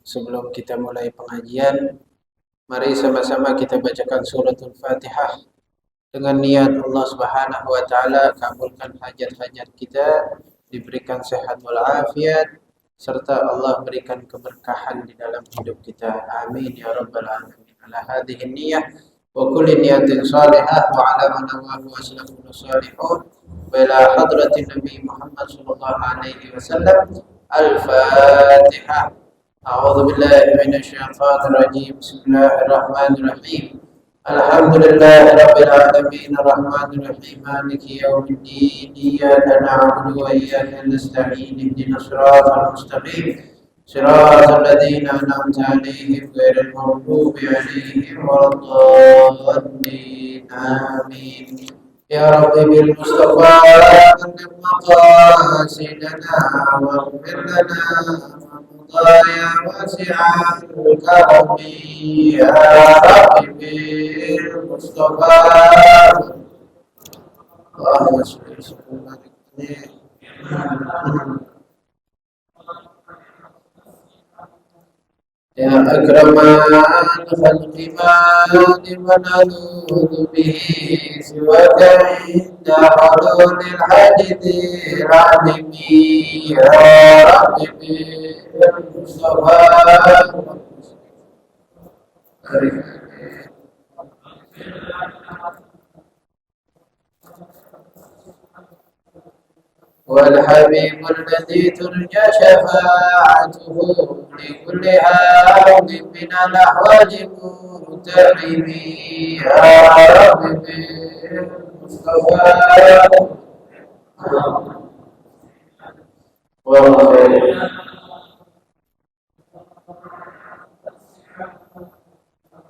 Sebelum kita mulai pengajian, mari sama-sama kita bacakan suratul Fatihah dengan niat Allah Subhanahu wa taala kabulkan hajat-hajat kita, diberikan sehat walafiat serta Allah berikan keberkahan di dalam hidup kita. Amin ya rabbal alamin. Ala hadhihi niyyah wa kulli niyatin salihah wa ala man nawahu waslahul salihun wa ila hadratin Nabi Muhammad sallallahu alaihi wasallam. Al-Fatihah. أعوذ بالله من الشيطان الرجيم بسم الله الرحمن الرحيم الحمد لله رب العالمين الرحمن الرحيم مالك يوم الدين إياك نعبد وإياك نستعين اهدنا الصراط المستقيم صراط الذين أنعمت عليهم غير المغضوب عليهم ولا الضالين آمين يا رب بالمصطفى بلغ مقاصدنا واغفر لنا يا واسع الكرم يا رب بالمصطفى اللهم صل وسلم عليه يا أكرم الخلق ما نلوذ به سواك عند حلول الحادث العظيم يا رب بالمصطفى والحبيب الذي ترجى شفاعته لكل هاون من الأحوال مغترب يا رب بالمصطفى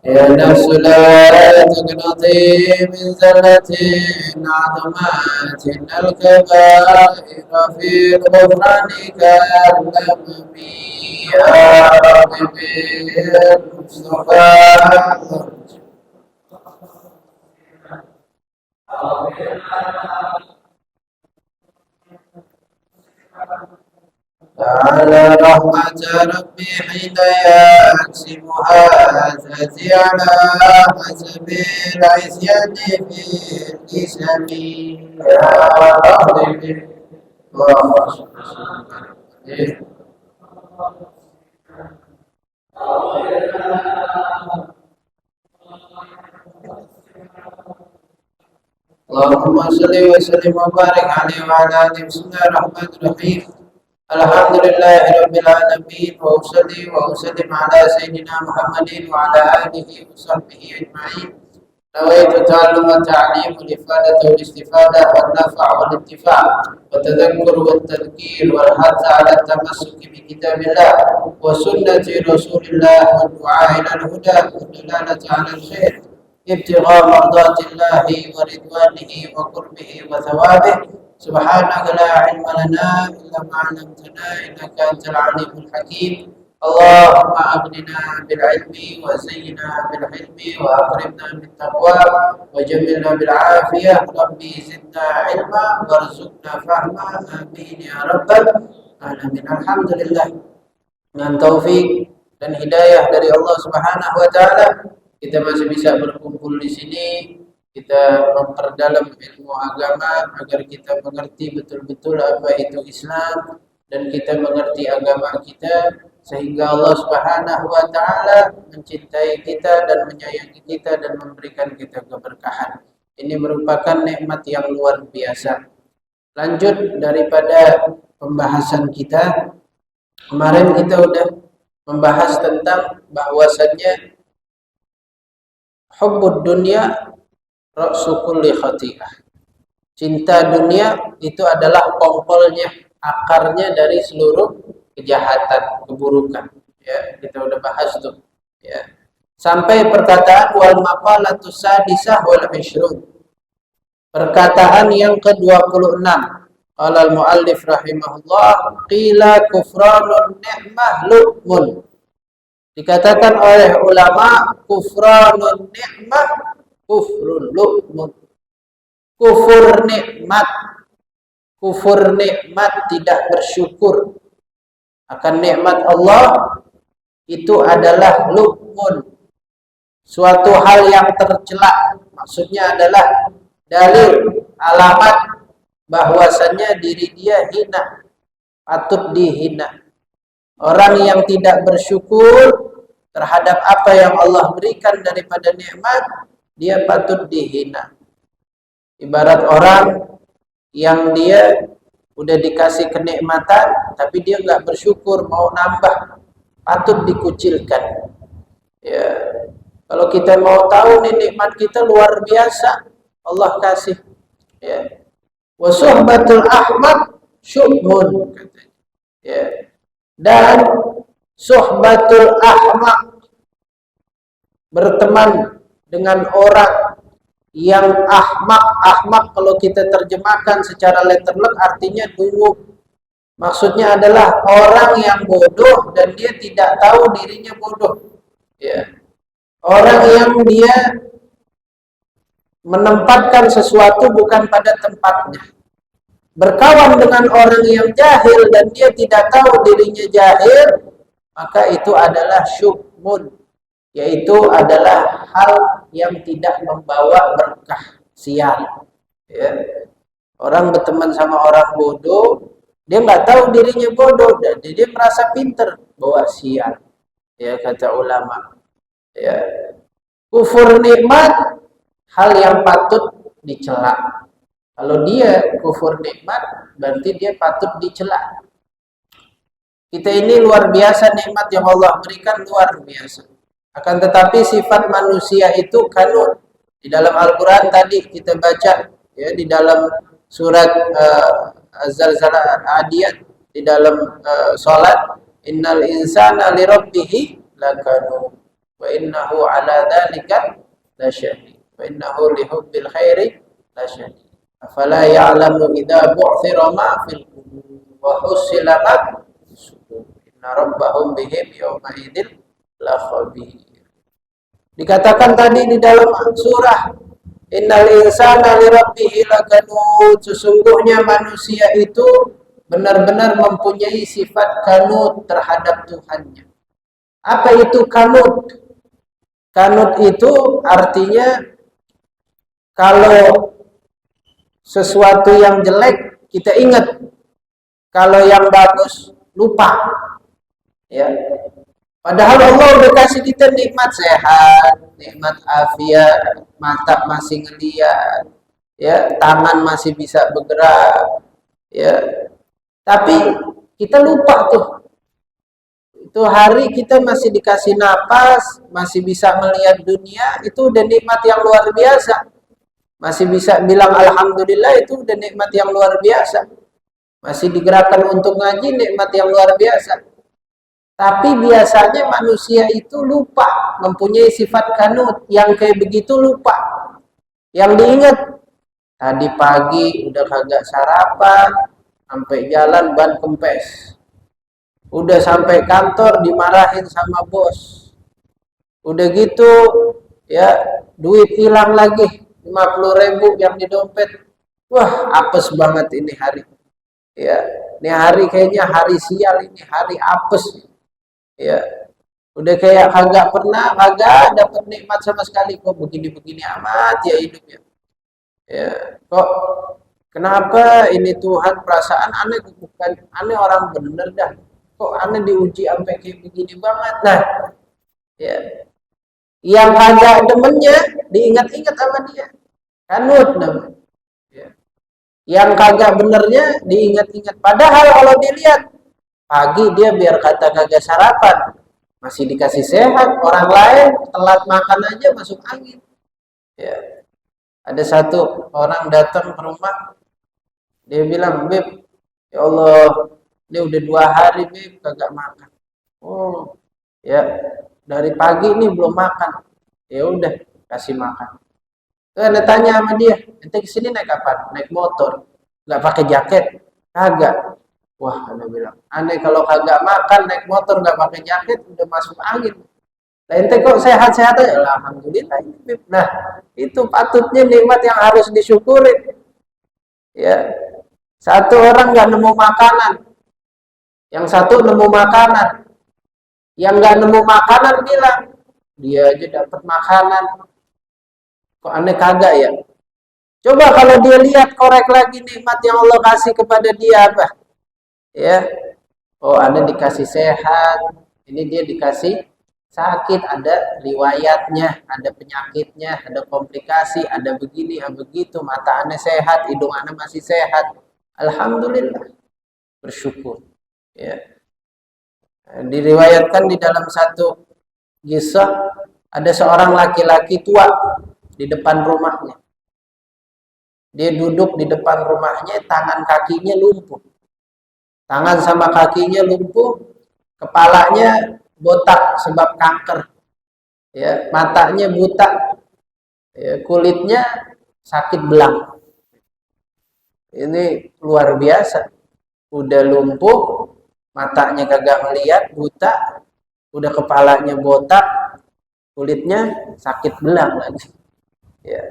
يا نفس لا تقنطي من زلة عظمات الكبائر في الغفران كالأمم يا رب بالمصطفى على رحمة ربي حين يقسمها ذاتي على حسب العصيان في الجسم يا ربي اللهم صل وسلم وبارك عليه وعلى آله. بسم الله الرحمن الرحيم الحمد لله رب العالمين وأصلي وأسلم على سيدنا محمد وعلى آله وصحبه أجمعين. نويت تعلم التعليم والإفادة والاستفادة والنفع والانتفاع والتذكر والتذكير والحث على التمسك بكتاب الله وسنة رسول الله والدعاء إلى الهدى والدلالة على الخير ابتغاء مرضات الله ورضوانه وقربه وثوابه. سبحانك لا علم لنا إلا ما علمتنا إنك أنت العليم الحكيم. اللهم أغننا بالعلم وزينا بالحلم وأكرمنا بالتقوى وجملنا بالعافية. ربي زدنا علما وارزقنا فهما آمين يا رب العالمين. Alhamdulillah, dengan taufik dan hidayah dari Allah Subhanahu wa taala kita masih bisa berkumpul di sini. Kita memperdalam ilmu agama agar kita mengerti betul-betul apa itu Islam dan kita mengerti agama kita sehingga Allah Subhanahu wa taala mencintai kita dan menyayangi kita dan memberikan kita keberkahan. Ini merupakan nikmat yang luar biasa. Lanjut daripada pembahasan kita, kemarin kita udah membahas tentang bahwasannya hubbud dunya ra'su kulli khati'ah. Cinta dunia itu adalah pongkolnya, akarnya dari seluruh kejahatan, keburukan. Ya, kita udah bahas tuh. Ya. Sampai perkataan wal maqalatu sadisah wal 20. Perkataan yang ke-26. Qala al-muallif rahimahullah qila kufranun ni'mah lu'mun. Dikatakan oleh ulama kufranun ni'mah kufrun lu'mun. Kufur nikmat tidak bersyukur akan nikmat Allah itu adalah lu'mun, suatu hal yang tercela. Maksudnya adalah dalil, alamat bahwasannya diri dia hina, patut dihina. Orang yang tidak bersyukur terhadap apa yang Allah berikan daripada nikmat, dia patut dihina. Ibarat orang yang dia udah dikasih kenikmatan tapi dia nggak bersyukur, mau nambah, patut dikucilkan. Ya, kalau kita mau tahu nih nikmat kita luar biasa Allah kasih. Ya, wa suhbatul ahmad syu'mun, katanya. Ya, dan suhbatul ahmad, berteman dengan orang yang ahmak kalau kita terjemahkan secara letterlek artinya dungu. Maksudnya adalah orang yang bodoh dan dia tidak tahu dirinya bodoh. Ya. Orang yang dia menempatkan sesuatu bukan pada tempatnya. Berkawan dengan orang yang jahil dan dia tidak tahu dirinya jahil, maka itu adalah syukmun, yaitu adalah hal yang tidak membawa berkah, sial. Ya. Orang berteman sama orang bodoh, dia nggak tahu dirinya bodoh dan dia merasa pinter, bawa sial. Ya, kata ulama. Ya. Kufur nikmat, hal yang patut dicela. Kalau dia kufur nikmat, berarti dia patut dicela. Kita ini luar biasa nikmat yang Allah berikan, luar biasa. Akan tetapi sifat manusia itu kanut. Di dalam Al-Quran tadi kita baca, ya, di dalam surat Az-Zalzalah Adiyat, di dalam salat, innal insana li rabbihi lakanu wa innahu ala dzalika lasyahid wa innahu li hubbil khairi lasyahid afala ya'lamu idza bu'thira ma fil qubur wa husila ma sudur inna rabbahum bihim yawma idzin la khabir. Dikatakan tadi di dalam surah, innal insana li rabbihi lakanud, sesungguhnya manusia itu benar-benar mempunyai sifat kanut terhadap Tuhannya. Apa itu kanut? Kanut itu artinya kalau sesuatu yang jelek kita ingat, kalau yang bagus lupa. Ya. Padahal Allah udah kasih kita nikmat sehat, nikmat afiat, mata masih ngeliat, ya, tangan masih bisa bergerak, ya. Tapi kita lupa tuh. Itu hari kita masih dikasih napas, masih bisa melihat dunia, itu udah nikmat yang luar biasa. Masih bisa bilang alhamdulillah, itu udah nikmat yang luar biasa. Masih digerakkan untuk ngaji, nikmat yang luar biasa. Tapi biasanya manusia itu lupa, mempunyai sifat kanut, yang kayak begitu lupa. Yang diingat, tadi pagi udah kagak sarapan, sampai jalan ban kempes. Udah sampai kantor dimarahin sama bos. Udah gitu, ya, duit hilang lagi, 50.000 yang di dompet. Wah, apes banget ini hari. Ya, ini hari kayaknya hari sial, ini hari apes. Ya, udah kayak kagak dapat nikmat sama sekali, kok begini-begini amat ya hidupnya. Ya, kok kenapa ini Tuhan, perasaan aneh, bukan aneh, orang bener dah. Kok aneh diuji sampai kayak begini banget. Nah, ya, yang kagak demennya diingat-ingat sama dia, kanut namanya. Ya. Yang kagak benernya diingat-ingat. Padahal kalau dilihat pagi dia biar kata kagak sarapan, masih dikasih sehat. Orang lain telat makan aja masuk angin. Ya. Ada satu orang datang ke rumah, dia bilang, "Beb, ya Allah, ini udah 2 hari Beb kagak makan." Oh, ya, dari pagi ini belum makan. Ya udah, kasih makan. Terus ada tanya sama dia, "Ente kesini naik apa?" "Naik motor." "Nggak pakai jaket?" "Kagak." Wah, anda bilang, aneh kalau kagak makan, naik motor nggak pakai jaket, udah masuk angin. Nah, ente kok sehat-sehat aja? Alhamdulillah. Nah, itu patutnya nikmat yang harus disyukuri. Ya, satu orang nggak nemu makanan, yang satu nemu makanan. Yang nggak nemu makanan bilang, dia aja dapat makanan. Kok aneh kagak ya? Coba kalau dia lihat, korek lagi nikmat yang Allah kasih kepada dia apa? Ya, oh aneh dikasih sehat, ini dia dikasih sakit, ada riwayatnya, ada penyakitnya, ada komplikasi, ada begini, ada begitu. Mata aneh sehat, hidung aneh masih sehat. Alhamdulillah, bersyukur. Ya. Diriwayatkan di dalam satu kisah, ada seorang laki-laki tua di depan rumahnya. Dia duduk di depan rumahnya, tangan kakinya lumpuh. Tangan sama kakinya lumpuh, kepalanya botak sebab kanker. Ya, matanya buta, ya, kulitnya sakit belang. Ini luar biasa. Udah lumpuh, matanya kagak melihat, buta, udah kepalanya botak, kulitnya sakit belang lagi. Ya,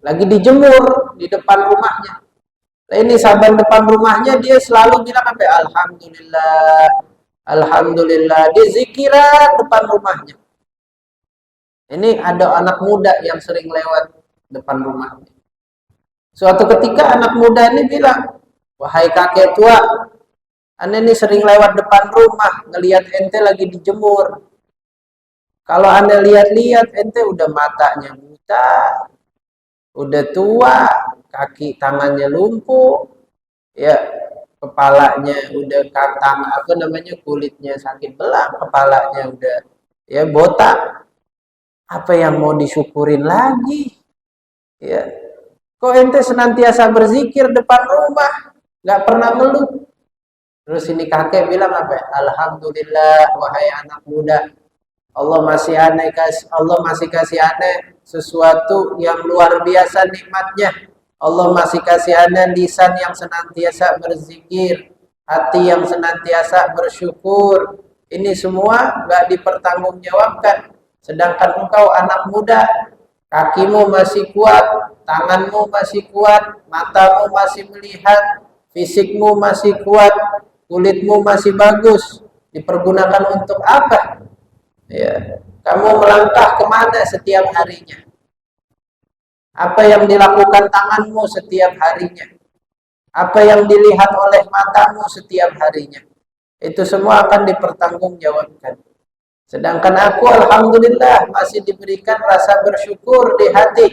lagi dijemur di depan rumahnya. Nah, ini sahabat depan rumahnya dia selalu bilang apa? Alhamdulillah, alhamdulillah. Dia zikiran depan rumahnya. Ini ada anak muda yang sering lewat depan rumahnya. Suatu ketika anak muda ini bilang, wahai kakek tua, ane ini sering lewat depan rumah, ngelihat ente lagi dijemur. Kalau ane lihat-lihat, ente udah matanya buta, udah tua, kaki tangannya lumpuh, ya kepalanya udah kantang apa namanya kulitnya sakit belang, kepalanya udah ya botak. Apa yang mau disyukurin lagi? Ya, kok ente senantiasa berzikir depan rumah, nggak pernah ngeluh. Terus ini kakek bilang apa? Alhamdulillah, wahai anak muda, Allah masih kasih aneh sesuatu yang luar biasa nikmatnya. Allah masih kasih aneh lisan yang senantiasa berzikir, hati yang senantiasa bersyukur. Ini semua nggak dipertanggungjawabkan. Sedangkan engkau anak muda, kakimu masih kuat, tanganmu masih kuat, matamu masih melihat, fisikmu masih kuat, kulitmu masih bagus. Dipergunakan untuk apa? Ya, kamu melangkah kemana setiap harinya? Apa yang dilakukan tanganmu setiap harinya? Apa yang dilihat oleh matamu setiap harinya? Itu semua akan dipertanggungjawabkan. Sedangkan aku alhamdulillah masih diberikan rasa bersyukur di hati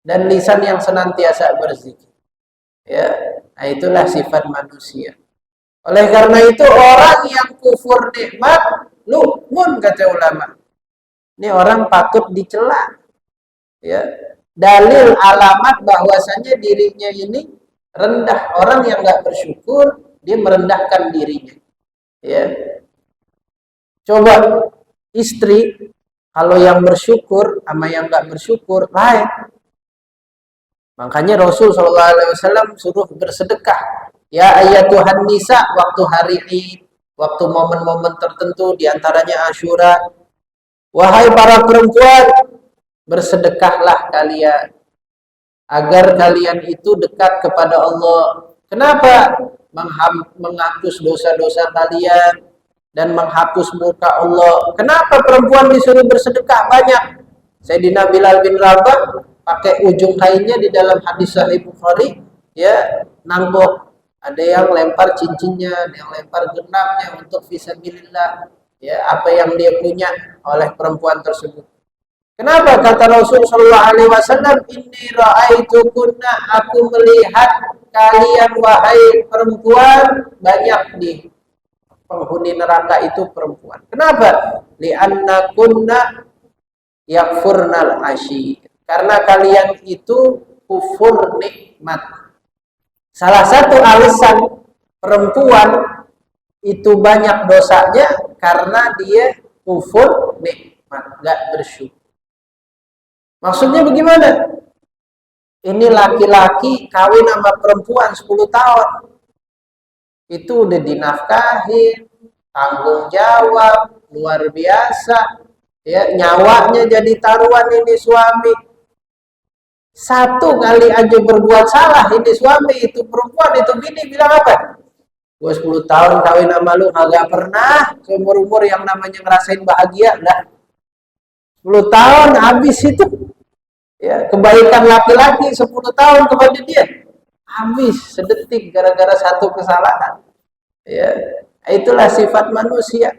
dan lisan yang senantiasa berzikir. Ya, nah itulah sifat manusia. Oleh karena itu orang yang kufur nikmat lu'mun kata ulama. Ini orang patut dicela. Ya, dalil alamat bahwasanya dirinya ini rendah. Orang yang nggak bersyukur dia merendahkan dirinya. Ya, coba istri kalau yang bersyukur sama yang nggak bersyukur lain. Makanya Rasul SAW suruh bersedekah. Ya ayatuhan nisa waktu hari Id, waktu momen-momen tertentu diantaranya Asyura. Wahai para perempuan, bersedekahlah kalian agar kalian itu dekat kepada Allah. Kenapa? Menghapus dosa-dosa kalian dan menghapus muka Allah. Kenapa perempuan disuruh bersedekah banyak? Sayyidina Bilal bin Rabah pakai ujung kainnya di dalam hadis Sahih Bukhari, ya, nanggok. Ada yang lempar cincinnya, ada yang lempar genapnya untuk fisabilillah. Ya, apa yang dia punya oleh perempuan tersebut. Kenapa kata Rasul sallallahu alaihi wasallam, inni ra'aitukunna, aku melihat kalian wahai perempuan banyak di penghuni neraka itu perempuan. Kenapa? Li'anna kunna yakfurnal asyir. Karena kalian itu kufur nikmat. Salah satu alasan perempuan itu banyak dosanya karena dia kufur nikmat, gak bersyukur. Maksudnya bagaimana? Ini laki-laki kawin sama perempuan 10 tahun. Itu udah dinafkahin, tanggung jawab, luar biasa. Ya, nyawanya jadi taruhan ini suami. Satu kali aja berbuat salah ini suami, itu perempuan itu bini bilang apa? Gue 10 tahun kawin sama lu kagak pernah seumur-umur yang namanya ngerasain bahagia. Dah 10 tahun habis itu. Ya, kebaikan laki-laki 10 tahun kepada dia habis sedetik gara-gara satu kesalahan. Ya, itulah sifat manusia.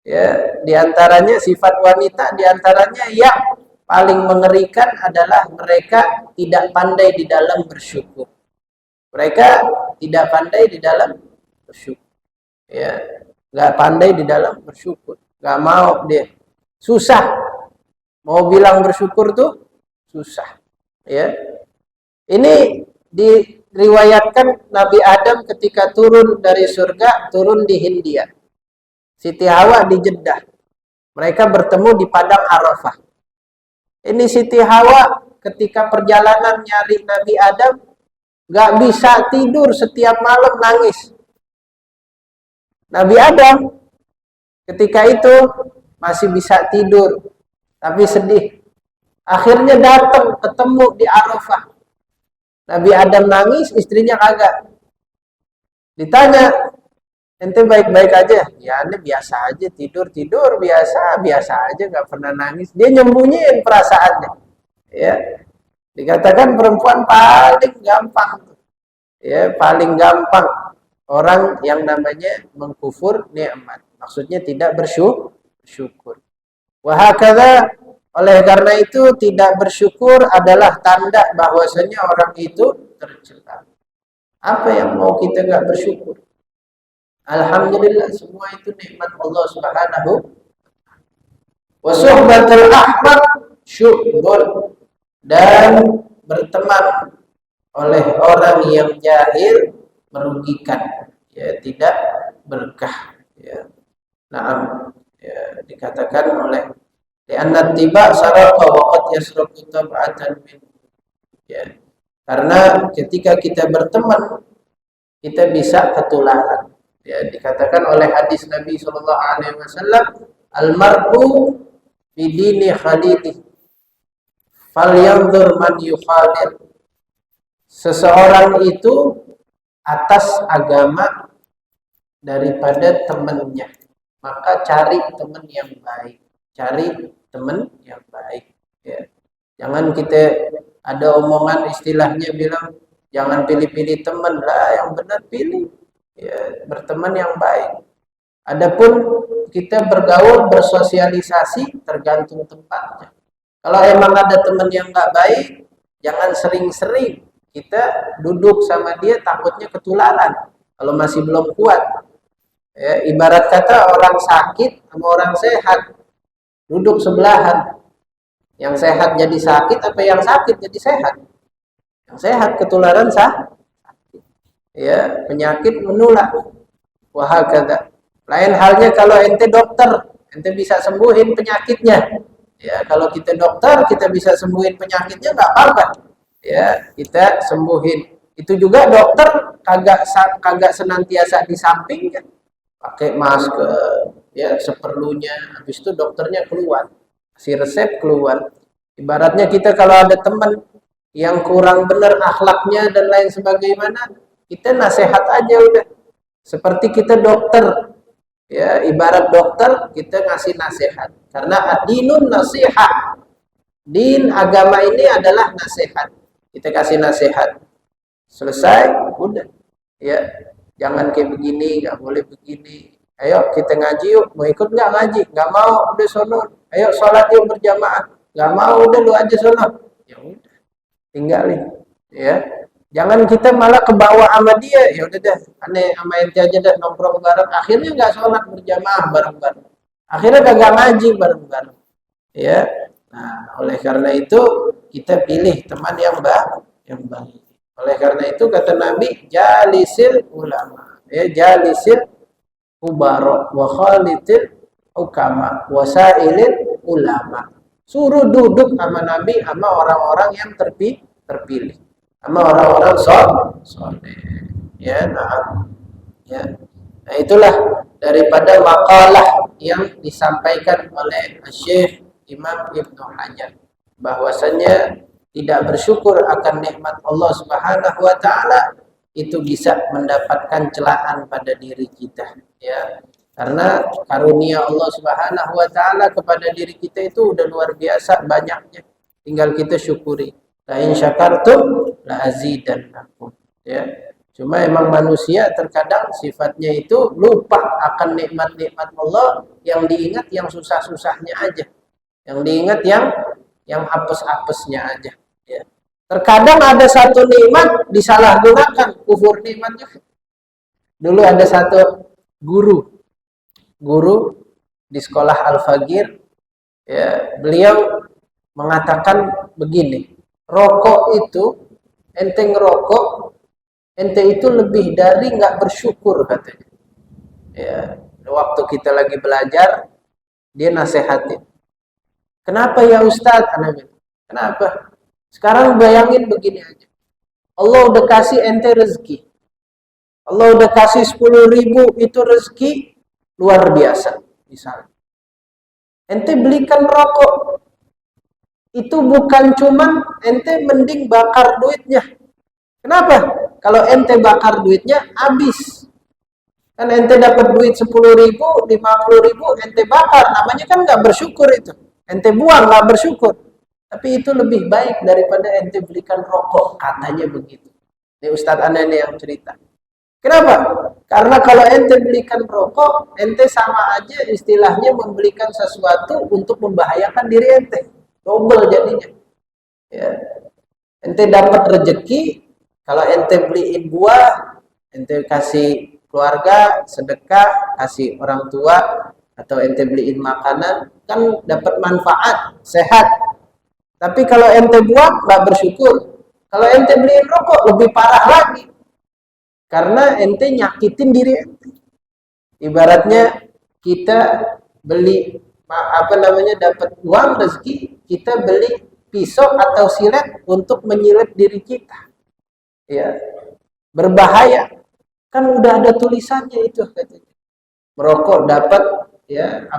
Ya, diantaranya sifat wanita, diantaranya yang paling mengerikan adalah mereka tidak pandai di dalam bersyukur. Mereka tidak pandai di dalam bersyukur. Ya, nggak pandai di dalam bersyukur. Nggak mau dia. Susah. Mau bilang bersyukur tuh susah. Ya. Ini diriwayatkan Nabi Adam ketika turun dari surga, turun di Hindia. Siti Hawa di Jeddah. Mereka bertemu di padang Arafah. Ini Siti Hawa ketika perjalanan nyari Nabi Adam, gak bisa tidur, setiap malam nangis. Nabi Adam ketika itu masih bisa tidur, tapi sedih. Akhirnya datang, ketemu di Arafah. Nabi Adam nangis, istrinya kagak. Ditanya, ente baik-baik aja? Ya, ane biasa aja, tidur biasa aja, nggak pernah nangis. Dia nyembunyiin perasaannya. Ya, dikatakan perempuan paling gampang, ya paling gampang orang yang namanya mengkufur nikmat. Maksudnya tidak bersyukur. Wahakala, oleh karena itu tidak bersyukur adalah tanda bahwasanya orang itu tercela. Apa yang mau kita nggak bersyukur? Alhamdulillah semua itu nikmat Allah Subhanahu wa suhbatul ahmad syukur, dan berteman oleh orang yang jahil merugikan, ya tidak berkah, ya. Nah, ya, dikatakan oleh li'anna tiba saraqa wa qad yasraqu tab'atan min, ya. Karena ketika kita berteman kita bisa ketularan. Ya, dikatakan oleh hadis Nabi sallallahu alaihi wasallam, al-mar'u bi dini khalilihi falyanzur man yukhalil. Seseorang itu atas agama daripada temannya, maka cari teman yang baik. Cari teman yang baik, ya. Jangan kita ada omongan istilahnya bilang jangan pilih-pilih teman lah, yang benar pilih, ya, berteman yang baik. Adapun kita bergaul, bersosialisasi tergantung tempatnya. Kalau emang ada teman yang nggak baik, jangan sering-sering kita duduk sama dia, takutnya ketularan kalau masih belum kuat. Ya, ibarat kata orang sakit sama orang sehat duduk sebelahan. Yang sehat jadi sakit apa yang sakit jadi sehat? Yang sehat ketularan sakit. Ya, penyakit menular. Wahakala. Lain halnya kalau ente dokter, ente bisa sembuhin penyakitnya. Ya, kalau kita dokter, kita bisa sembuhin penyakitnya, nggak apa-apa. Ya, kita sembuhin. Itu juga dokter kagak senantiasa di sampingnya. Pakai masker, ya seperlunya. Habis itu dokternya keluar, si resep keluar. Ibaratnya kita kalau ada teman yang kurang benar akhlaknya dan lain sebagaimana, kita nasihat aja udah. Seperti kita dokter, ya ibarat dokter kita ngasih nasihat. Karena ad-dinun nasihat. Din agama ini adalah nasihat. Kita kasih nasihat. Selesai, udah. Ya, jangan kayak begini, nggak boleh begini. Ayo kita ngaji yuk, mau ikut nggak ngaji? Nggak mau, udah sono. Ayo sholat yuk berjamaah. Nggak mau, udah lu aja sono. Ya udah, tinggalin. Ya, jangan kita malah kebawa sama dia. Ya udah deh, aneh sama ente aja deh nongkrong bareng. Akhirnya nggak sholat berjamaah bareng-bareng. Akhirnya kagak ngaji bareng-bareng. Ya, nah oleh karena itu kita pilih teman yang baik. Oleh karena itu kata Nabi, jalisil ulama, ya jalisil kubara wa khalitil hukama wa sailil ulama. Suruh duduk sama Nabi sama orang-orang yang terpilih, sama orang-orang soleh. Ya, nah, ya. Nah, itulah daripada makalah yang disampaikan oleh Syekh Imam Ibnu Hajar, bahwasanya tidak bersyukur akan nikmat Allah Subhanahu wa taala itu bisa mendapatkan celaan pada diri kita, ya. Karena karunia Allah Subhanahu wa taala kepada diri kita itu udah luar biasa banyaknya. Tinggal kita syukuri. La in syakartum la azidannakum, ya. Cuma emang manusia terkadang sifatnya itu lupa akan nikmat-nikmat Allah, yang diingat yang susah-susahnya aja. Yang diingat yang apes-apesnya aja, ya. Terkadang ada satu nikmat disalahgunakan, kufur nikmat juga. Dulu ada satu guru di sekolah Al-Fagir, ya, beliau mengatakan begini, rokok itu, ente ngerokok, ente itu lebih dari nggak bersyukur katanya. Ya, waktu kita lagi belajar, dia nasehatin. Kenapa ya Ustadz? Kenapa? Sekarang bayangin begini aja. Allah udah kasih ente rezeki. Allah udah kasih 10.000, itu rezeki luar biasa. Misalnya. Ente belikan rokok. Itu bukan cuman ente mending bakar duitnya. Kenapa? Kalau ente bakar duitnya habis. Kan ente dapat duit 10.000, 50.000, ente bakar. Namanya kan nggak bersyukur itu. Ente buang, nggak bersyukur. Tapi itu lebih baik daripada ente belikan rokok, katanya begitu. Ini Ustadz Ana ini yang cerita. Kenapa? Karena kalau ente belikan rokok, ente sama aja istilahnya membelikan sesuatu untuk membahayakan diri ente. Double jadinya. Ya. Ente dapat rezeki, kalau ente beliin buah, ente kasih keluarga, sedekah, kasih orang tua, atau ente beliin makanan, kan dapat manfaat, sehat. Tapi kalau ente buang, nggak bersyukur. Kalau ente beliin rokok, lebih parah lagi. Karena ente nyakitin diri ente. Ibaratnya kita beli, dapat uang rezeki, kita beli pisau atau silet untuk menyilet diri kita. Ya, berbahaya. Kan udah ada tulisannya itu katanya. Merokok dapat, ya,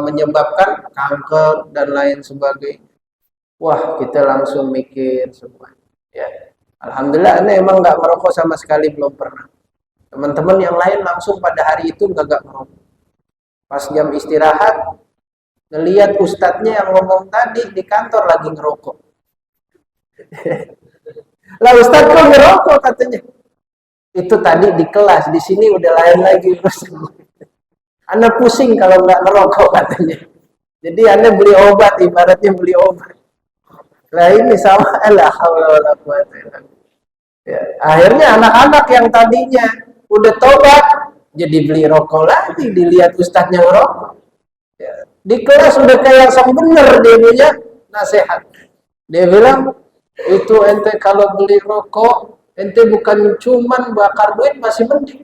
menyebabkan kanker dan lain sebagainya. Wah, kita langsung mikir semua. Ya, alhamdulillah, ini emang nggak merokok sama sekali, belum pernah. Teman-teman yang lain langsung pada hari itu nggak merokok. Pas jam istirahat, ngelihat ustadznya yang ngomong tadi di kantor lagi ngerokok. Lah ustadz kok ngerokok katanya? Itu tadi di kelas, di sini udah lain lagi. Anda pusing kalau nggak ngerokok katanya. Jadi Anda beli obat, ibaratnya beli obat. Nah ini sama, ya, akhirnya anak-anak yang tadinya udah tobat jadi beli rokok lagi, dilihat ustadznya ngerokok. Ya, di kelas udah kayak sang bener dia punya nasihat. Dia bilang, itu ente kalau beli rokok, ente bukan cuman bakar duit, masih mending.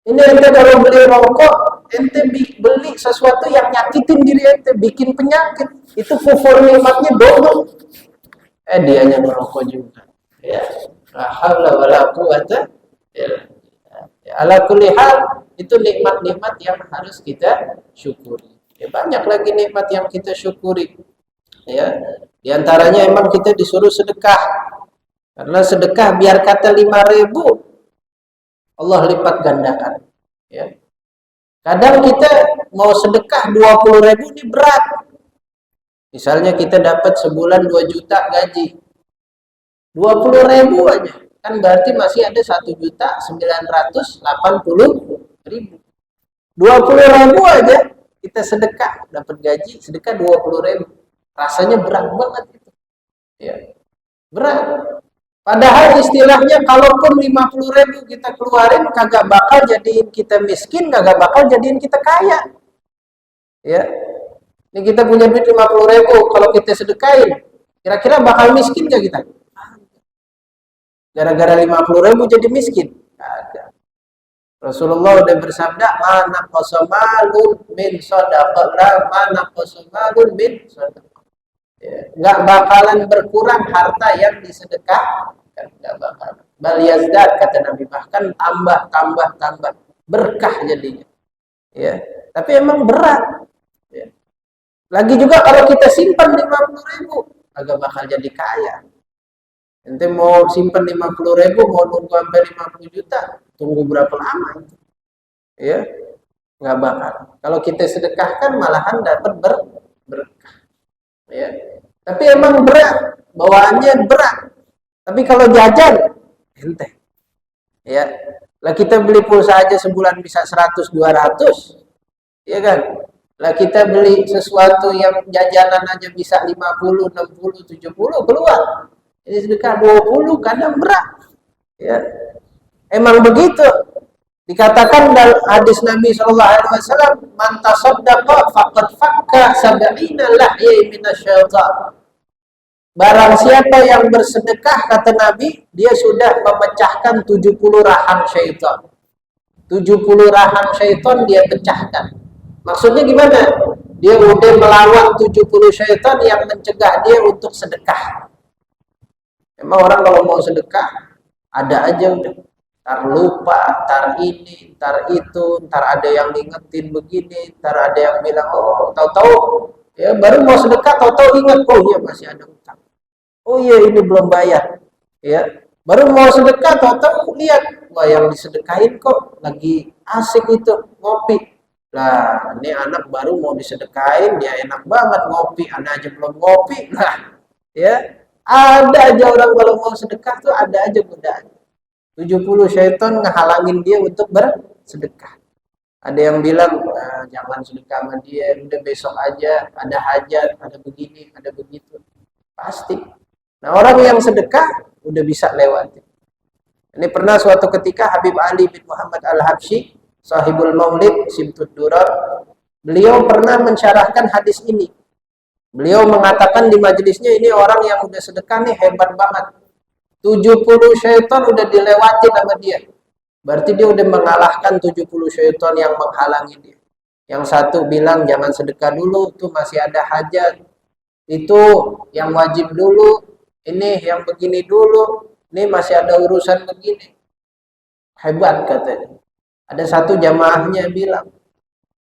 Ini ente kalau beli rokok, ente beli sesuatu yang nyakitin diri ente, bikin penyakit. Itu kufur nikmatnya double. Dianya merokok juga. Ya. La haula wala quwata illa billah. Ala kulli hal, itu nikmat-nikmat yang harus kita syukuri. Ya, banyak lagi nikmat yang kita syukuri. Ya. Di antaranya emang kita disuruh sedekah. Karena sedekah biar kata 5.000, Allah lipat gandakan. Ya. Kadang kita mau sedekah 20.000 ini berat. Misalnya kita dapat sebulan 2 juta gaji, 20.000 aja, kan berarti masih ada 1.980.000. 20.000 aja kita sedekah, dapat gaji sedekah 20.000, rasanya berat banget itu. Ya, berat. Padahal istilahnya kalaupun 50.000 kita keluarin, kagak bakal jadiin kita miskin, kagak bakal jadiin kita kaya. Ya. Ini kita punya duit 50.000, kalau kita sedekain, kira-kira bakal miskin gak kita? Gara-gara 50.000 jadi miskin? Ada. Rasulullah udah bersabda, mana qasamalun min shadaqah, mana qasamalun min shadaqah. Ya, nggak bakalan berkurang harta yang disedekahkan, nggak bakalan. Bal yazdad, kata Nabi, bahkan tambah berkah jadinya. Ya, tapi emang berat. Ya. Lagi juga kalau kita simpan 50.000, agak bakal jadi kaya. Ente mau simpen 50.000, mau nunggu sampai 50 juta, tunggu berapa lama? Ya, nggak bakal. Kalau kita sedekahkan malahan dapat berkah. Ya. Tapi emang berat, bawaannya berat. Tapi kalau jajan, ente. Ya, lah kita beli pulsa aja sebulan bisa 100, 200, ya kan? Lah kita beli sesuatu yang jajanan aja bisa 50, 60, 70 keluar. Ini sedekah 20, kadang berat. Ya, emang begitu. Dikatakan dalam hadis Nabi SAW, man tasaddaqa faqad fakka sab'ina lahya minasyaitan. Barang siapa yang bersedekah, kata Nabi, dia sudah memecahkan 70 rahang syaitan. 70 rahang syaitan dia pecahkan. Maksudnya gimana? Dia udah melawan 70 syaitan yang mencegah dia untuk sedekah. Emang orang kalau mau sedekah, ada aja udah. Ntar lupa, ntar ini, ntar itu, ntar ada yang ngingetin begini, ntar ada yang bilang, oh tahu-tahu, ya baru mau sedekah, tahu-tahu ingat, oh iya masih ada utang. Oh iya ini belum bayar. Ya, baru mau sedekah, tahu-tahu lihat, wah yang disedekahin kok lagi asik itu, ngopi. Lah, ini anak baru mau disedekahin, dia enak banget ngopi, anak aja belum ngopi. Nah, ya, ada aja orang kalau mau sedekah tuh ada aja godaan. 70 syaitan ngehalangin dia untuk bersedekah. Ada yang bilang, jangan sedekah sama dia, udah besok aja, ada hajat, ada begini, ada begitu. Pasti. Nah orang yang sedekah, udah bisa lewati. Ini pernah suatu ketika Habib Ali bin Muhammad Al-Habsyi, sahibul maulid, Simtud Durar, beliau pernah mensyarahkan hadis ini. Beliau mengatakan di majelisnya, ini orang yang udah sedekah nih hebat banget. 70 syaitan udah dilewati sama dia. Berarti dia udah mengalahkan 70 syaitan yang menghalangi dia. Yang satu bilang jangan sedekah dulu, tuh masih ada hajat. Itu yang wajib dulu, ini yang begini dulu, ini masih ada urusan begini. Hebat katanya. Ada satu jamaahnya bilang,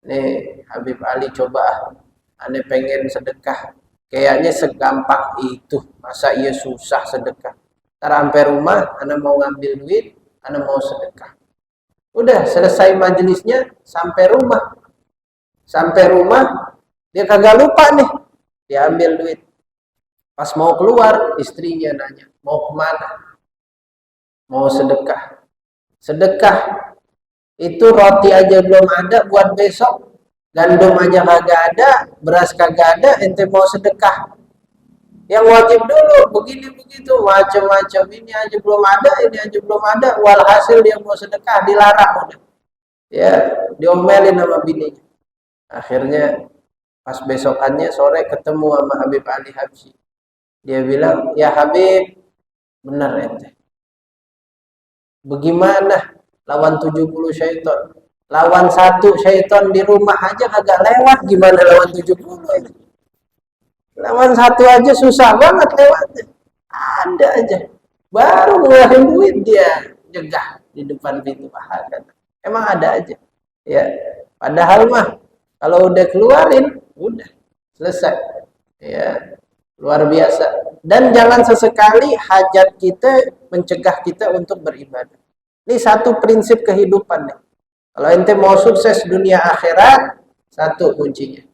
nih Habib Ali coba, ane pengen sedekah. Kayaknya segampang itu, masa iya susah sedekah. Sampai rumah, anak mau ngambil duit, anak mau sedekah. Udah selesai majelisnya, sampai rumah. Sampai rumah, dia kagak lupa nih. Dia ambil duit. Pas mau keluar, istrinya nanya, mau kemana? Mau sedekah. Sedekah, itu roti aja belum ada buat besok. Gandum aja kagak ada, beras kagak ada, ente mau sedekah. Yang wajib dulu begini begitu macam-macam, ini aja belum ada, ini aja belum ada, walhasil dia mau sedekah dilarang udah. Ya, diomelin sama bininya. Akhirnya pas besokannya sore ketemu sama Habib Ali Habsyi. Dia bilang, "Ya Habib, benar ente. Bagaimana lawan 70 syaitan? Lawan satu syaitan di rumah aja kagak lewat, gimana lawan 70 itu? Lawan satu aja susah banget lewatnya. Ada aja. Baru ngeluarin duit dia jegah di depan pintu pahala. Emang ada aja. Ya. Padahal mah kalau udah keluarin, udah selesai. Ya. Luar biasa. Dan jangan sesekali hajat kita mencegah kita untuk beribadah. Ini satu prinsip kehidupan nih. Kalau ente mau sukses dunia akhirat, satu kuncinya.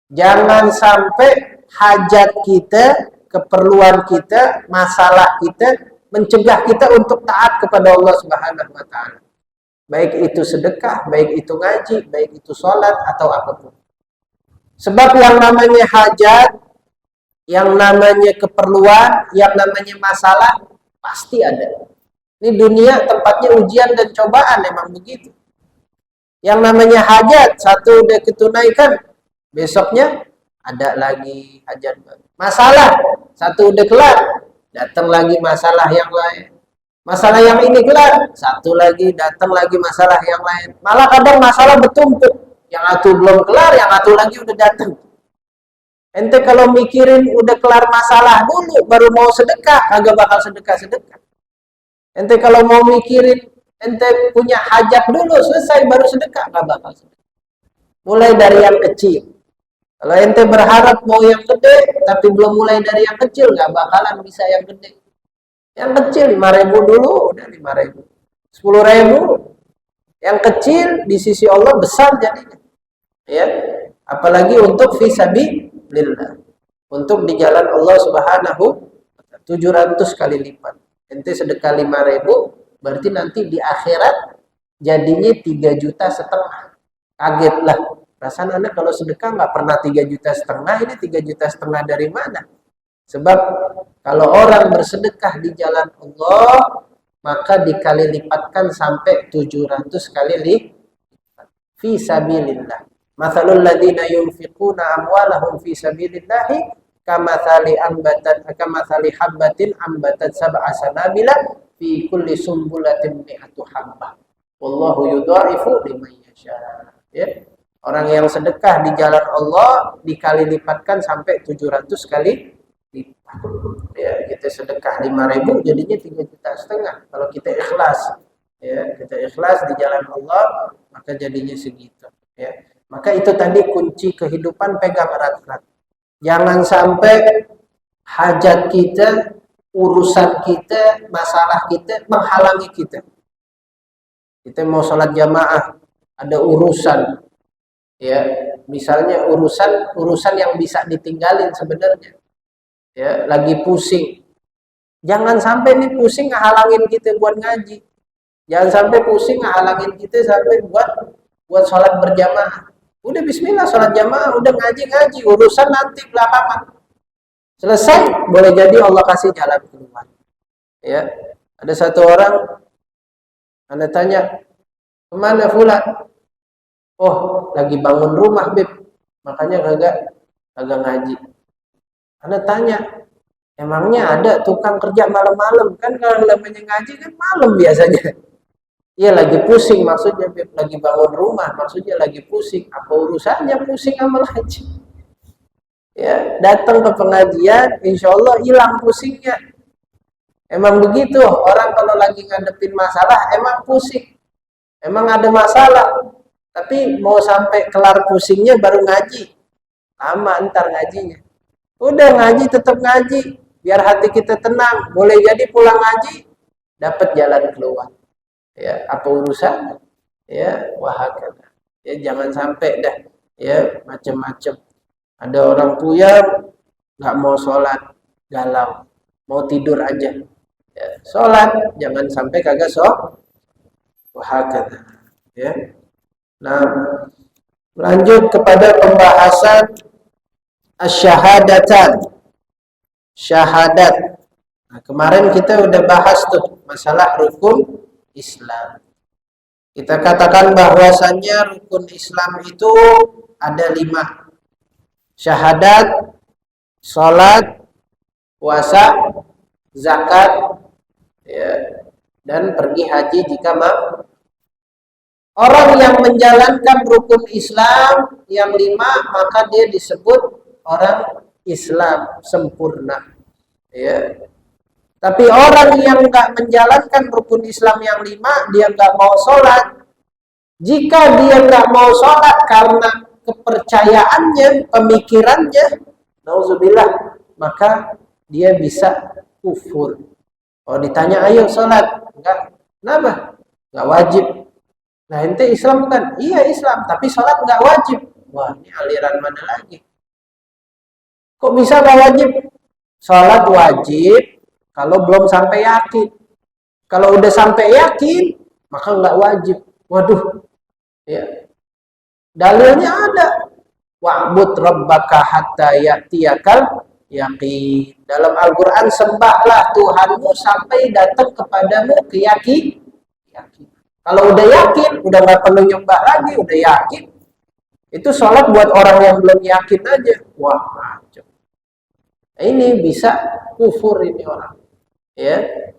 Jangan sampai hajat kita, keperluan kita, masalah kita mencegah kita untuk taat kepada Allah Subhanahu wa taala. Baik itu sedekah, baik itu ngaji, baik itu sholat atau apapun. Sebab yang namanya hajat, yang namanya keperluan, yang namanya masalah pasti ada. Ini dunia tempatnya ujian dan cobaan, memang begitu. Yang namanya hajat, satu udah ketunaikan, besoknya ada lagi hajat baru. Masalah, satu udah kelar, datang lagi masalah yang lain. Masalah yang ini kelar, satu lagi datang lagi masalah yang lain. Malah kadang masalah bertumpuk. Yang satu belum kelar, yang satu lagi udah datang. Ente kalau mikirin udah kelar masalah dulu, baru mau sedekah, kagak bakal sedekah-sedekah. Ente kalau mau mikirin, ente punya hajat dulu, selesai baru sedekah, gak bakal sedekah. Mulai dari yang kecil. Kalau ente berharap mau yang gede, tapi belum mulai dari yang kecil, gak bakalan bisa yang gede. Yang kecil 5.000 dulu, udah 5.000. 10.000. Yang kecil di sisi Allah besar jadinya. Ya. Apalagi untuk fisabilillah. Untuk di jalan Allah Subhanahu 700 kali lipat. Ente sedekah 5.000, berarti nanti di akhirat jadinya 3,5 juta. Kaget lah. Perasaan Anda kalau sedekah nggak pernah 3,5 juta, ini 3,5 juta dari mana? Sebab kalau orang bersedekah di jalan Allah, maka dikali lipatkan sampai 700 kali lipat. Fi sabilillah. Mathalul ladzina yunfiquna amwalahum fi sabilillah kamathali habbatin ambatat sab'a sanabila fi kulli sumbulatin mi'atu habbah. Wallahu yudha'ifu liman yasha. Ya. Orang yang sedekah di jalan Allah dikali lipatkan sampai 700 kali lipat. Ya, kita sedekah 5.000 jadinya 3,5 juta. Kalau kita ikhlas, ya, kita ikhlas di jalan Allah, maka jadinya segitu, ya. Maka itu tadi kunci kehidupan, pegang erat-erat. Jangan sampai hajat kita, urusan kita, masalah kita menghalangi kita. Kita mau sholat jamaah, ada urusan. Ya, misalnya urusan yang bisa ditinggalin sebenarnya. Ya, lagi pusing. Jangan sampai nih pusing ngehalangin kita buat ngaji. Jangan sampai pusing ngehalangin kita sampai buat sholat berjamaah. Udah bismillah sholat jamaah, udah ngaji, urusan nanti belakangan. Selesai, boleh jadi Allah kasih jalan keluar. Ya, ada satu orang, Anda tanya, kemana fulan? Oh, lagi bangun rumah, Beb. Makanya kagak ngaji. Anda tanya, emangnya ada tukang kerja malam-malam? Kan kalau namanya ngaji kan malam biasanya. Iya, lagi pusing maksudnya, Beb. Lagi bangun rumah maksudnya lagi pusing. Apa urusannya pusing sama ngaji? Ya, datang ke pengajian, insya Allah hilang pusingnya. Emang begitu, orang kalau lagi ngadepin masalah emang pusing. Emang ada masalah. Tapi mau sampai kelar pusingnya baru ngaji. Lama ntar ngajinya. Udah ngaji tetap ngaji. Biar hati kita tenang. Boleh jadi pulang ngaji dapat jalan keluar. Ya, apa urusan? Ya, wahakala. Ya, jangan sampai dah. Ya, macam-macam. Ada orang puyeng nggak mau sholat, galau. Mau tidur aja. Ya, sholat jangan sampai kagak wahakala. Ya. Nah, lanjut kepada pembahasan asyhadatan. Syahadat. Nah, kemarin kita udah bahas tuh masalah rukun Islam. Kita katakan bahwasannya rukun Islam itu ada 5. Syahadat, sholat, puasa, zakat, ya, dan pergi haji jika mampu. Orang yang menjalankan rukun Islam yang 5, maka dia disebut orang Islam sempurna. Ya. Tapi orang yang nggak menjalankan rukun Islam yang 5, dia nggak mau sholat. Jika dia nggak mau sholat karena kepercayaannya, pemikirannya, nauzubillah, maka dia bisa kufur. Oh, ditanya, ayo sholat. Enggak. Kenapa? Nggak wajib. Nah, ente Islam bukan? Iya Islam, tapi sholat nggak wajib. Wah, ini aliran mana lagi? Kok bisa nggak wajib? Sholat wajib kalau belum sampai yakin. Kalau udah sampai yakin, maka nggak wajib. Waduh, ya. Dalilnya ada. Wa'bud rabbaka hatta ya'tiyakal yaqin. Dalam Al-Quran, sembahlah Tuhanmu sampai datang kepadamu keyakinan. Kalau udah yakin, udah nggak perlu nyembah lagi, udah yakin. Itu sholat buat orang yang belum yakin aja. Wah, macam. Ini bisa kufur ini orang. Ya,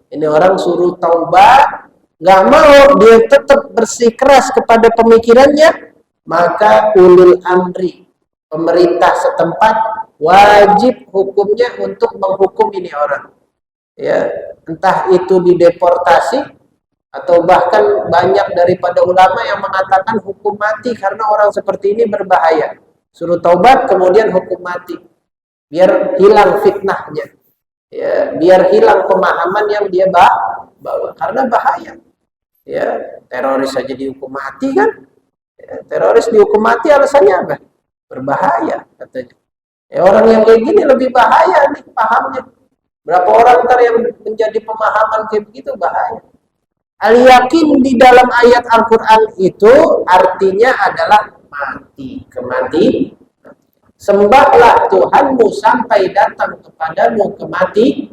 ini orang suruh taubat, nggak mau, dia tetap bersikeras kepada pemikirannya, maka ulul amri, pemerintah setempat wajib hukumnya untuk menghukum ini orang. Ya, entah itu dideportasi, atau bahkan banyak daripada ulama yang mengatakan hukum mati karena orang seperti ini berbahaya. Suruh taubat kemudian hukum mati. Biar hilang fitnahnya. Ya, biar hilang pemahaman yang dia bawa karena bahaya. Ya, teroris saja dihukum mati kan? Ya, teroris dihukum mati alasannya apa? Berbahaya katanya. Ya, orang yang kayak gini lebih bahaya nih pahamnya. Berapa orang ntar yang menjadi pemahaman kayak begitu bahaya. Al-yakin di dalam ayat Al-Quran itu artinya adalah mati, kemati. Sembahlah Tuhanmu sampai datang kepadamu mati.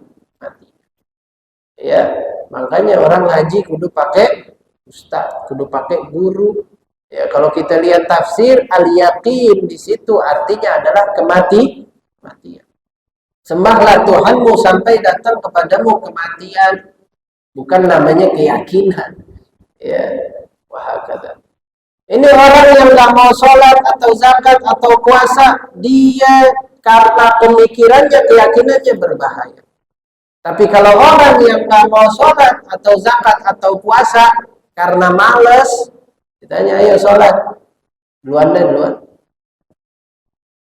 Ya, makanya orang ngaji kudu pakai ustaz, kudu pakai guru. Ya, kalau kita lihat tafsir al-yaqin di situ artinya adalah kematian. Sembahlah Tuhanmu sampai datang kepadamu kematian. Bukan namanya keyakinan. Ya, wahakadha. Ini orang yang nggak mau sholat atau zakat atau puasa, dia karena pemikirannya, keyakinannya berbahaya. Tapi kalau orang yang nggak mau sholat atau zakat atau puasa karena males, ditanya ayo sholat, duluan deh duluan.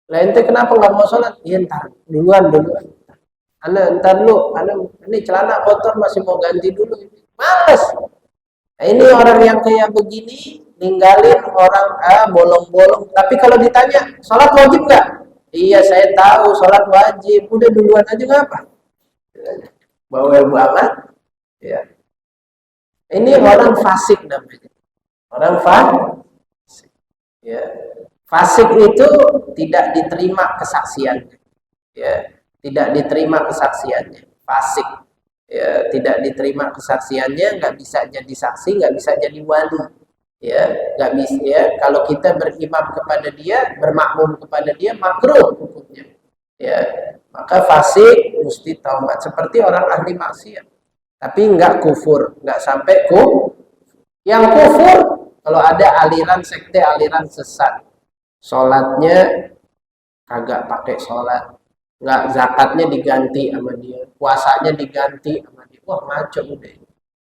Lah ente kenapa nggak mau sholat? Iya ntar, duluan. Ntar lu, ini celana kotor masih mau ganti dulu. Males. Nah, ini orang yang kayak begini ninggalin orang bolong-bolong. Tapi kalau ditanya, sholat wajib nggak? Iya saya tahu sholat wajib. Udah duluan aja ngapa? Bawel banget. Ya. Ini orang fasik namanya. Orang fasik. Ya. Fasik itu tidak diterima kesaksiannya. Ya. Tidak diterima kesaksiannya. Fasik. Ya, tidak diterima kesaksiannya, nggak bisa jadi saksi, nggak bisa jadi wali. Ya, nggak bisa. Ya, kalau kita berimam kepada dia, bermakmum kepada dia, makruh hukumnya. Ya, maka fasik mesti taubat seperti orang ahli maksiat. Tapi nggak kufur, nggak sampai Yang kufur kalau ada aliran sekte, aliran sesat, sholatnya kagak pakai sholat. Nggak, zakatnya diganti sama dia, puasanya diganti sama dia. Wah macam udah,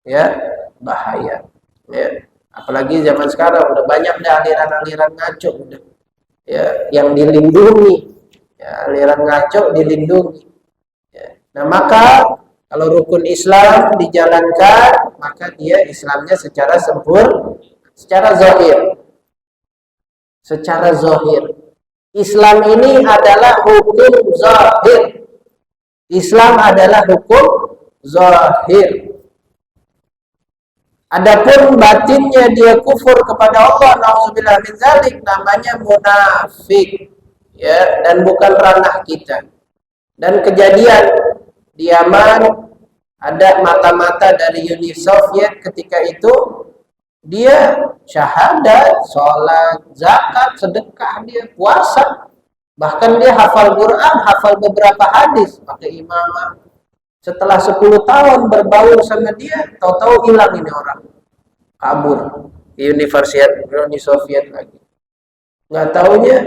ya bahaya. Ya, apalagi zaman sekarang udah banyak deh aliran-aliran ngaco udah. Ya, yang dilindungi, ya, aliran ngaco dilindungi. Ya. Nah maka kalau rukun Islam dijalankan, maka dia Islamnya secara sempurna, secara zahir, secara zahir. Islam ini adalah hukum zahir. Islam adalah hukum zahir. Adapun batinnya dia kufur kepada Allah, nauzubillah min dzalik, namanya munafik. Ya, dan bukan ranah kita. Dan kejadian di Yaman ada mata-mata dari Uni Soviet ketika itu dia syahadat, sholat, zakat, sedekah, dia puasa. Bahkan dia hafal Quran, hafal beberapa hadis, pakai imamah. Setelah 10 tahun berbaur sama dia, tahu-tahu hilang ini orang. Kabur di Universitas Uni Soviet lagi. Nggak taunya,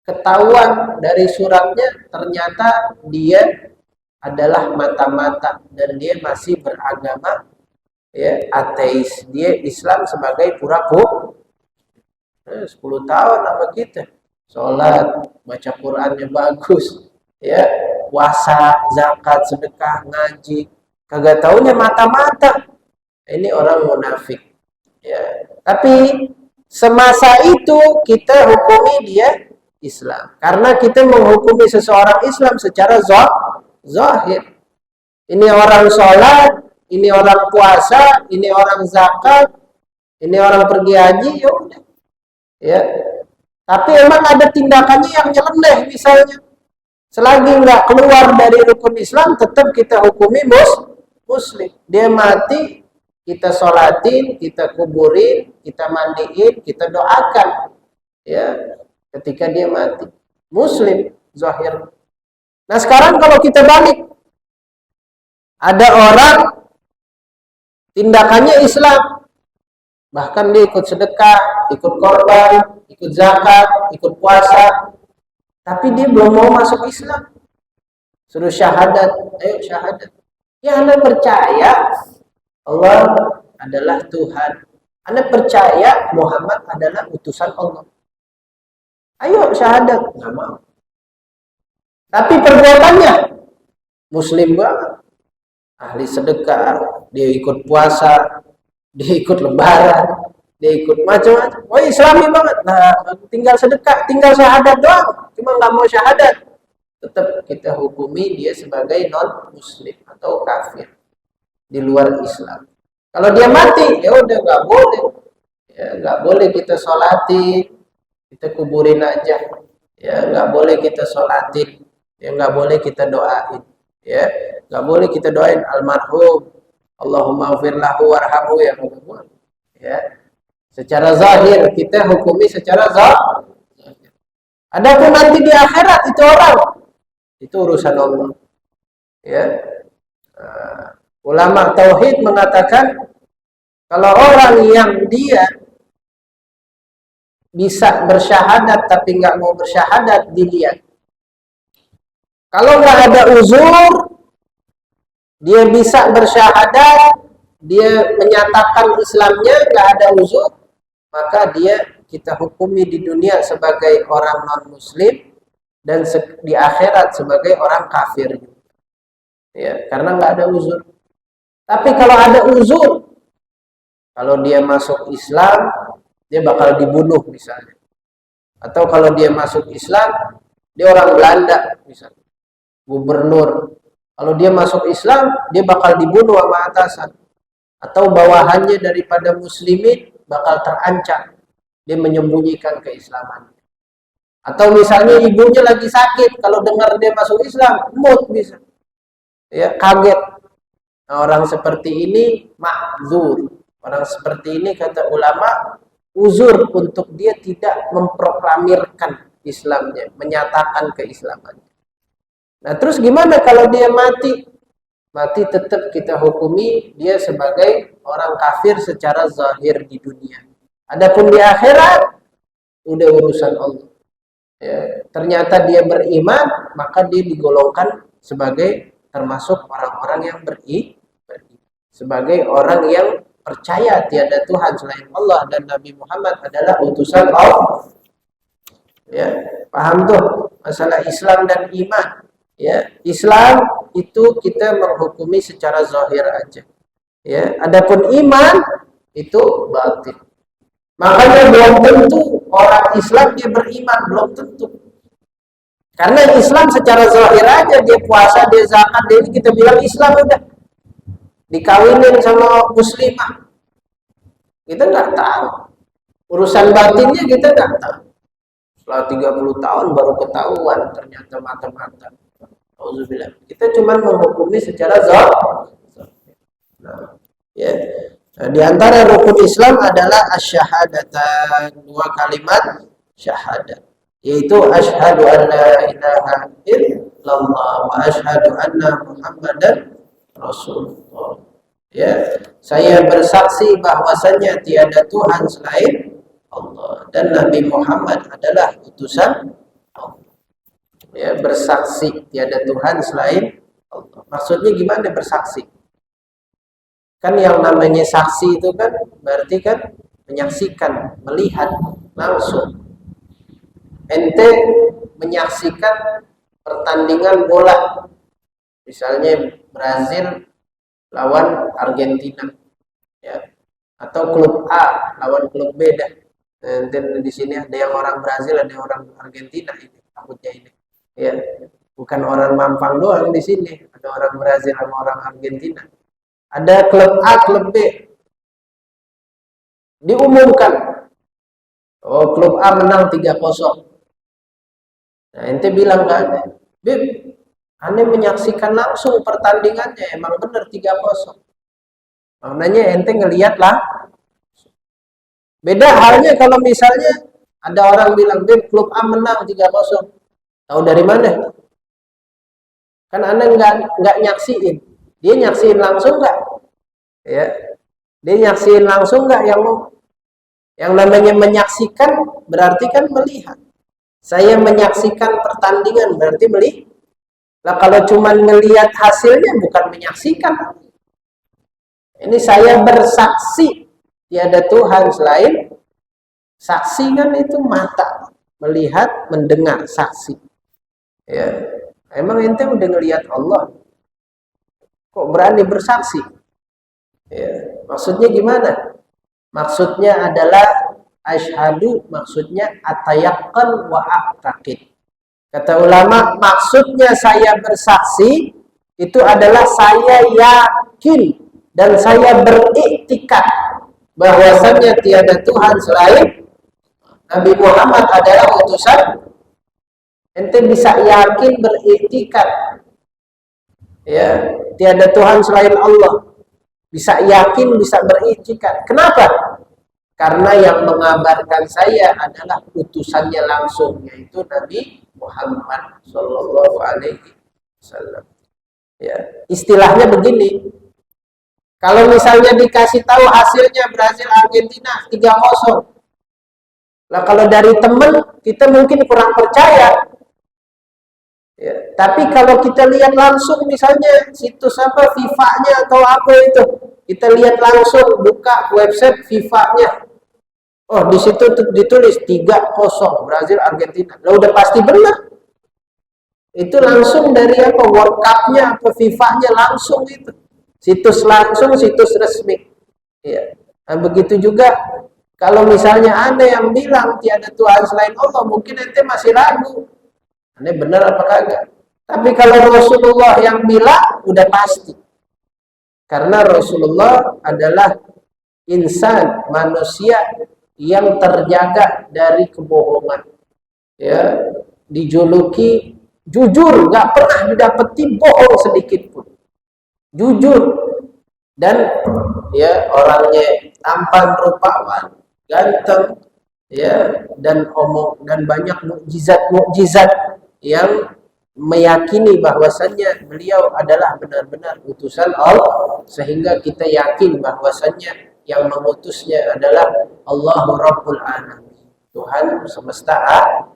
ketahuan dari suratnya, ternyata dia adalah mata-mata. Dan dia masih beragama ya ateis, dia Islam sebagai pura-pura. 10 tahun sama kita, sholat, baca Qurannya bagus, ya puasa, zakat, sedekah, ngaji, kagak taunya mata-mata. Ini orang munafik. Ya, tapi semasa itu kita hukumi dia Islam, karena kita menghukumi seseorang Islam secara zahir. Ini orang sholat, ini orang puasa, ini orang zakat, ini orang pergi haji, ya udah. Ya. Tapi emang ada tindakannya yang nyeleneh misalnya. Selagi nggak keluar dari rukun Islam, tetap kita hukumi muslim. Dia mati, kita sholatin, kita kuburin, kita mandiin, kita doakan. Ya, ketika dia mati. Muslim, zahir. Nah sekarang kalau kita balik, ada orang tindakannya Islam, bahkan dia ikut sedekah, ikut korban, ikut zakat, ikut puasa, tapi dia belum mau masuk Islam. Suruh syahadat, ayo syahadat. Ya Anda percaya Allah adalah Tuhan, Anda percaya Muhammad adalah utusan Allah, ayo syahadat. Nggak mau. Tapi perbuatannya muslim banget, ahli sedekah, dia ikut puasa, dia ikut lebaran, dia ikut macam-macam. Oh, Islami banget. Nah, tinggal sedekah, tinggal syahadat doang. Cuma nggak mau syahadat. Tetap kita hukumi dia sebagai non muslim atau kafir di luar Islam. Kalau dia mati, ya udah nggak boleh. Ya nggak boleh kita sholatin, kita kuburin aja. Ya nggak boleh kita sholatin, ya nggak boleh kita doain. Ya nggak boleh kita doain almarhum. Allahumma ghfir lahu warhamhu, ya nggak boleh. Ya. Secara zahir kita hukumi secara zahir. Adapun nanti di akhirat itu orang, itu urusan Allah. Ya. Ulama tauhid mengatakan kalau orang yang dia bisa bersyahadat tapi nggak mau bersyahadat, dilihat. Kalau nggak ada uzur, dia bisa bersyahadat, dia menyatakan Islamnya nggak ada uzur, maka dia kita hukumi di dunia sebagai orang non-muslim dan di akhirat sebagai orang kafir. Ya, karena nggak ada uzur. Tapi kalau ada uzur, kalau dia masuk Islam, dia bakal dibunuh misalnya. Atau kalau dia masuk Islam, dia orang Belanda misalnya, gubernur. Kalau dia masuk Islam, dia bakal dibunuh sama atasan. Atau bawahannya daripada muslimin bakal terancam. Dia menyembunyikan keislamannya. Atau misalnya ibunya lagi sakit, kalau dengar dia masuk Islam, mood bisa. Ya, kaget. Nah, orang seperti ini ma'zur. Orang seperti ini kata ulama, uzur untuk dia tidak memproklamirkan Islamnya, menyatakan keislamannya. Nah, terus gimana kalau dia mati? Mati tetap kita hukumi dia sebagai orang kafir secara zahir di dunia. Adapun di akhirat udah urusan Allah. Ya, ternyata dia beriman, maka dia digolongkan sebagai termasuk orang-orang yang beriman, sebagai orang yang percaya tiada Tuhan selain Allah dan Nabi Muhammad adalah utusan Allah. Ya, paham tuh masalah Islam dan iman. Ya, Islam itu kita menghukumi secara zahir aja. Ya, adapun iman itu batin. Makanya belum tentu orang Islam dia beriman, belum tentu. Karena Islam secara zahir aja, dia puasa, dia zakat, dia ini kita bilang Islam udah. Dikawinin sama muslimah. Kita nggak tahu. Urusan batinnya kita nggak tahu. Setelah 30 tahun baru ketahuan ternyata mata-mata. Auzubillah. Kita cuma menghukumi secara zahir. Nah, ya. Nah, di antara rukun Islam adalah asyhadatan, dua kalimat syahadat, yaitu asyhadu an la ilaha illallah wa asyhadu anna Muhammadan Rasulullah. Ya, saya bersaksi bahwasanya tiada Tuhan selain Allah dan Nabi Muhammad adalah utusan Allah. Ya, bersaksi tiada Tuhan selain Allah. Maksudnya gimana bersaksi? Kan yang namanya saksi itu kan berarti kan menyaksikan, melihat langsung. Ente menyaksikan pertandingan bola, misalnya Brazil lawan Argentina, ya, atau klub A lawan klub B dah. Dan di sini ada yang orang Brazil, ada yang orang Argentina, ini takutnya ini, ya, bukan orang Mampang doang di sini, ada orang Brazil sama orang Argentina. Ada klub A, klub B. Diumumkan. Oh, klub A menang 3-0. Nah, ente bilang kan, Bib, ane menyaksikan langsung pertandingannya, emang bener 3-0. Maknanya ente ngeliat lah. Beda halnya kalau misalnya ada orang bilang, Bib, klub A menang 3-0. Tahu dari mana? Kan ane nggak nyaksiin. Dia nyaksiin langsung nggak? Ya, dia nyaksiin langsung nggak yang namanya menyaksikan berarti kan melihat. Saya menyaksikan pertandingan berarti melihat. Nah, kalau cuma melihat hasilnya bukan menyaksikan. Ini saya bersaksi tiada Tuhan selain. Saksi kan itu mata, melihat, mendengar, saksi. Ya, emang ente udah ngelihat Allah. Kok berani bersaksi? Ya, maksudnya gimana? Maksudnya adalah asyhadu, maksudnya atayaqqan wa aqtaqid. Kata ulama, maksudnya saya bersaksi itu adalah saya yakin dan saya beriktikad bahwasannya tiada Tuhan selain Nabi Muhammad adalah utusan. Ente bisa yakin beriktikad, ya, tiada Tuhan selain Allah. Bisa yakin, bisa beriktikad. Kenapa? Karena yang mengabarkan saya adalah utusannya langsung, yaitu Nabi Muhammad Shallallahu Alaihi Wasallam. Ya, istilahnya begini. Kalau misalnya dikasih tahu hasilnya Brazil Argentina 3-0, lah kalau dari teman kita mungkin kurang percaya. Ya, tapi kalau kita lihat langsung misalnya situs apa FIFA-nya atau apa itu, kita lihat langsung buka website FIFA-nya. Oh, di situ ditulis 3-0 Brazil Argentina. Lah udah pasti benar. Itu langsung dari apa? World Cup-nya apa FIFA-nya langsung itu. Situs langsung, situs resmi. Ya. Nah, begitu juga kalau misalnya ada yang bilang tiada Tuhan selain Allah, mungkin ente masih ragu. Ini benar apa kagak? Tapi kalau Rasulullah yang bilang, udah pasti. Karena Rasulullah adalah insan, manusia yang terjaga dari kebohongan. Ya, dijuluki jujur, nggak pernah didapati bohong sedikit pun. Jujur. Dan ya orangnya tampan rupawan, ganteng, ya, dan banyak mukjizat yang meyakini bahwasannya beliau adalah benar-benar utusan Allah, sehingga kita yakin bahwasannya yang mengutusnya adalah Allahu Rabbul Alamin, Tuhan semesta alam.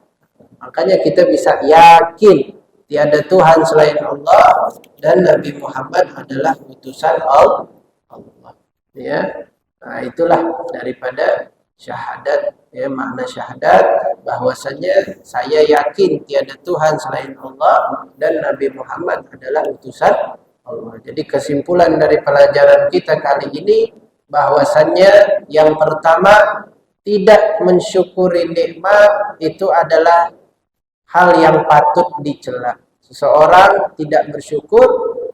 Makanya kita bisa yakin tiada Tuhan selain Allah dan Nabi Muhammad adalah utusan Allah. Ya, nah itulah daripada syahadat, ya, makna syahadat bahwasanya saya yakin tiada Tuhan selain Allah dan Nabi Muhammad adalah utusan Allah. Jadi kesimpulan dari pelajaran kita kali ini bahwasannya yang pertama, tidak mensyukuri nikmat itu adalah hal yang patut dicela. Seseorang tidak bersyukur,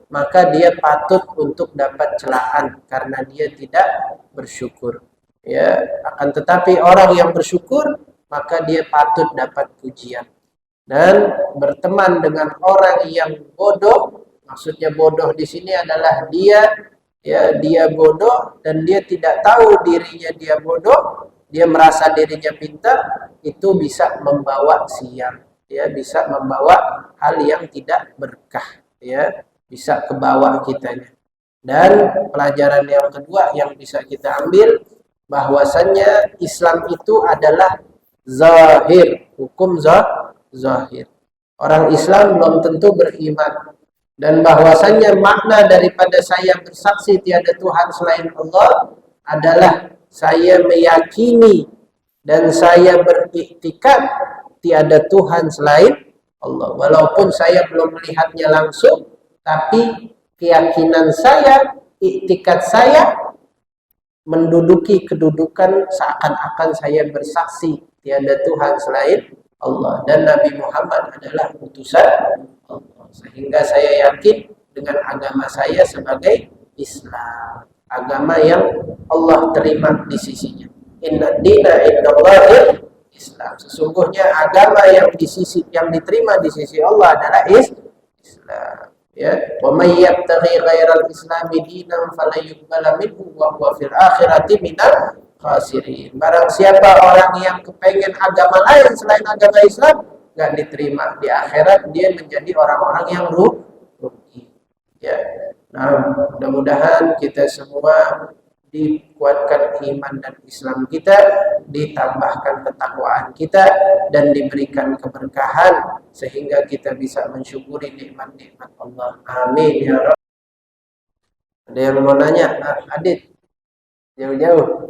maka dia patut untuk dapat celaan karena dia tidak bersyukur. Ya, akan tetapi orang yang bersyukur, maka dia patut dapat pujian. Dan berteman dengan orang yang bodoh, maksudnya bodoh di sini adalah dia bodoh dan dia tidak tahu dirinya dia bodoh, dia merasa dirinya pintar, itu bisa membawa sial. Ya, bisa membawa hal yang tidak berkah, ya, bisa ke bawah kitanya. Dan pelajaran yang kedua yang bisa kita ambil bahwasannya Islam itu adalah zahir, hukum zahir. Orang Islam belum tentu beriman, dan bahwasannya makna daripada saya bersaksi tiada Tuhan selain Allah adalah saya meyakini dan saya beriktikad tiada Tuhan selain Allah. Walaupun saya belum melihatnya langsung, tapi keyakinan saya, iktikad saya menduduki kedudukan seakan-akan saya bersaksi tiada Tuhan selain Allah dan Nabi Muhammad adalah utusan Allah. Sehingga saya yakin dengan agama saya sebagai Islam, agama yang Allah terima di sisinya. Inna dina indallahil Islam. Sesungguhnya agama yang diterima di sisi Allah adalah Islam. Ya, wa may yabtaghi ghairal islami dinan falan yuqbala minhu wa huwa fil akhirati minal khasirin. Barang siapa orang yang kepengen agama lain selain agama Islam, enggak diterima di akhirat, dia menjadi orang-orang yang rugi. Ya. Nah, mudah-mudahan kita semua dikuatkan iman dan Islam kita, ditambahkan ketakwaan kita, dan diberikan keberkahan sehingga kita bisa mensyukuri nikmat-nikmat Allah. Amin ya Rabb. Ada yang mau nanya? Adit, jauh-jauh.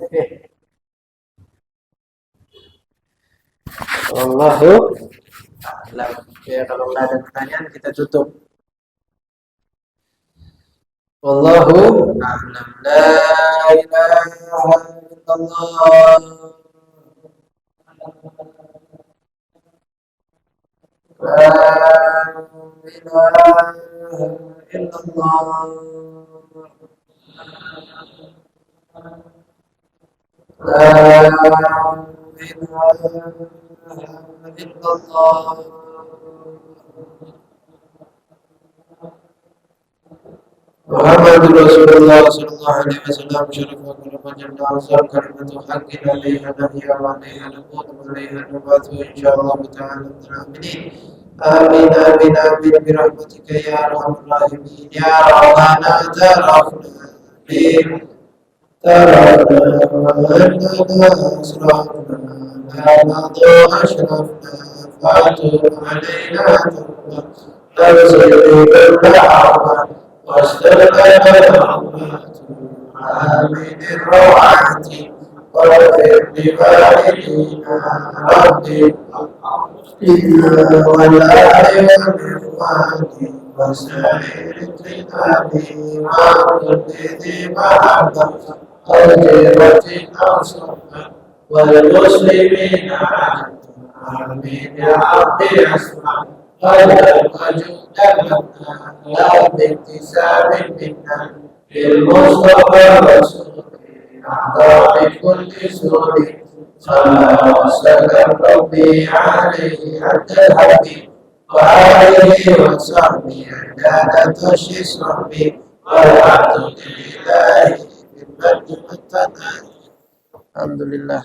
Allahu a'lam. Ya, kalau nggak ada pertanyaan kita tutup. Wallahu a'lam. La ilaha illallah. La ilaha illallah. La ilaha illallah. محمد رسول الله صلى الله عليه وسلم شرف وكرم جل وعلا كلمة حق عليها نهي وعليها نموت وعليها نبات إن شاء الله تعالى من العاملين. آمين آمين آمين برحمتك يا أرحم الراحمين. يا ربنا ترفنا آمين ترفنا وأننا أسرفنا لا نضو أشرفنا فاتوب علينا توبة تغسل كل عظمة واستغفر آمين الروعات واغفر لوالدينا ربي والآل والإخوان وسائر الكتاب وكل ذي محبة الجيرة أوصفا والمسلمين آمين يا ربي اسمع وجود لا باكتساب منا للمصطفى رسول أعطى كل سور صلى وسلم ربي عليه حتى الحبيب وآله وصحبه عداد تشيس ربي والحمد لله بالمجد والتنادي. الحمد لله.